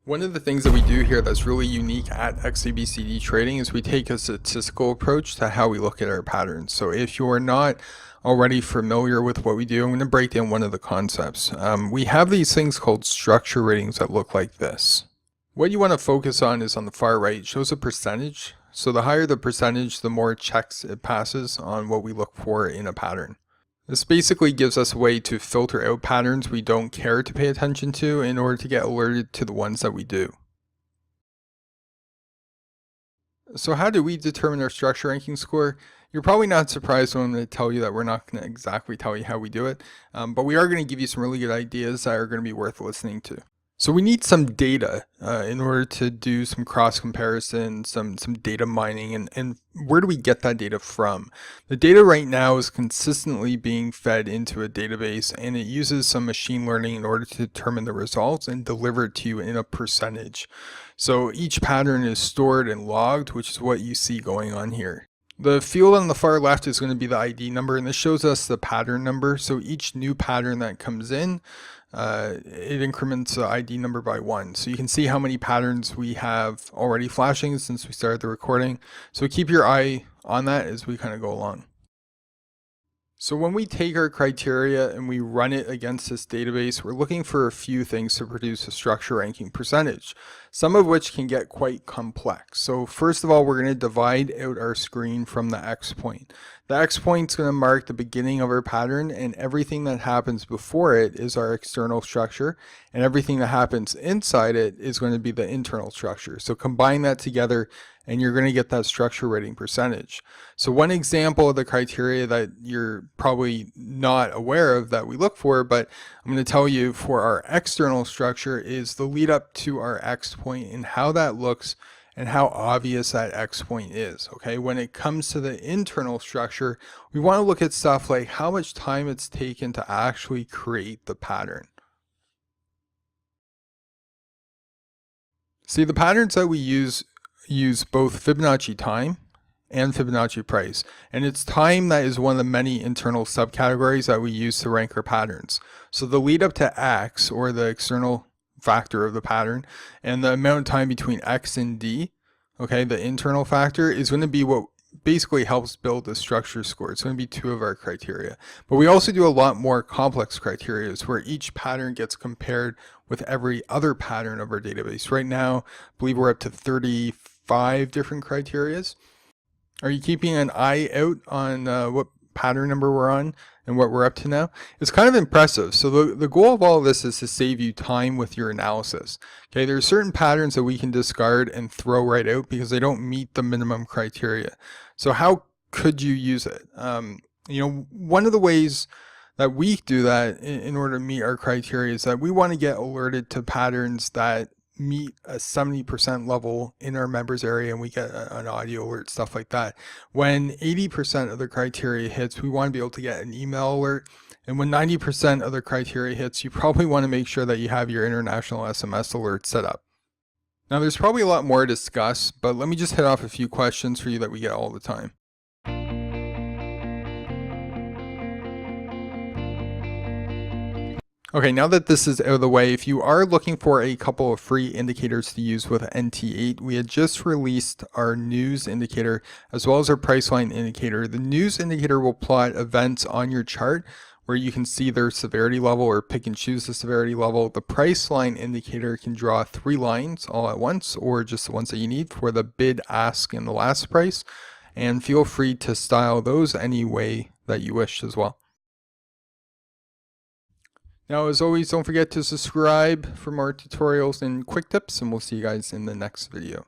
One of the things that we do here that's really unique at XABCD trading is we take a statistical approach to how we look at our patterns. So if you're not already familiar with what we do, I'm going to break down one of the concepts. We have these things called structure ratings that look like this. What you want to focus on is on the far right. It shows a percentage. So the higher the percentage, the more checks it passes on what we look for in a pattern. This basically gives us a way to filter out patterns we don't care to pay attention to in order to get alerted to the ones that we do. So how do we determine our structure ranking score? You're probably not surprised when I'm going to tell you that we're not going to exactly tell you how we do it, but we are going to give you some really good ideas that are going to be worth listening to. So we need some data in order to do some cross comparison, some data mining, and where do we get that data from? The data right now is consistently being fed into a database, and it uses some machine learning in order to determine the results and deliver it to you in a percentage. So each pattern is stored and logged, which is what you see going on here. The field on the far left is going to be the ID number, and this shows us the pattern number. So each new pattern that comes in, it increments the ID number by 1. So you can see how many patterns we have already flashing since we started the recording. So keep your eye on that as we kind of go along. So when we take our criteria and we run it against this database, we're looking for a few things to produce a structure ranking percentage, some of which can get quite complex. So first of all, we're going to divide out our screen from the X point. The X point is going to mark the beginning of our pattern, and everything that happens before it is our external structure, and everything that happens inside it is going to be the internal structure. So combine that together and you're going to get that structure rating percentage. So one example of the criteria that you're probably not aware of that we look for, but I'm going to tell you for our external structure, is the lead up to our X point and how that looks and how obvious that X point is. Okay, when it comes to the internal structure, we want to look at stuff like how much time it's taken to actually create the pattern. See, the patterns that we use both Fibonacci time and Fibonacci price, and it's time that is one of the many internal subcategories that we use to rank our patterns. So the lead up to X, or the external factor of the pattern, and the amount of time between X and D, okay, the internal factor, is going to be what basically helps build the structure score. It's going to be 2 of our criteria. But we also do a lot more complex criteria where each pattern gets compared with every other pattern of our database. Right now, I believe we're up to 35 different criterias. Are you keeping an eye out on what pattern number we're on and what we're up to now? It's kind of impressive. So the goal of all of this is to save you time with your analysis. Okay, there are certain patterns that we can discard and throw right out because they don't meet the minimum criteria. So how could you use it? One of the ways that we do that in order to meet our criteria is that we want to get alerted to patterns that meet a 70% level in our members area, and we get an audio alert, stuff like that. When 80% of the criteria hits, we want to be able to get an email alert. And when 90% of the criteria hits, you probably want to make sure that you have your international SMS alert set up. Now there's probably a lot more to discuss, but let me just hit off a few questions for you that we get all the time. Okay, now that this is out of the way, if you are looking for a couple of free indicators to use with NT8, we had just released our news indicator as well as our Priceline indicator. The news indicator will plot events on your chart where you can see their severity level or pick and choose the severity level. The Priceline indicator can draw 3 lines all at once, or just the ones that you need for the bid, ask, and the last price. And feel free to style those any way that you wish as well. Now, as always, don't forget to subscribe for more tutorials and quick tips, and we'll see you guys in the next video.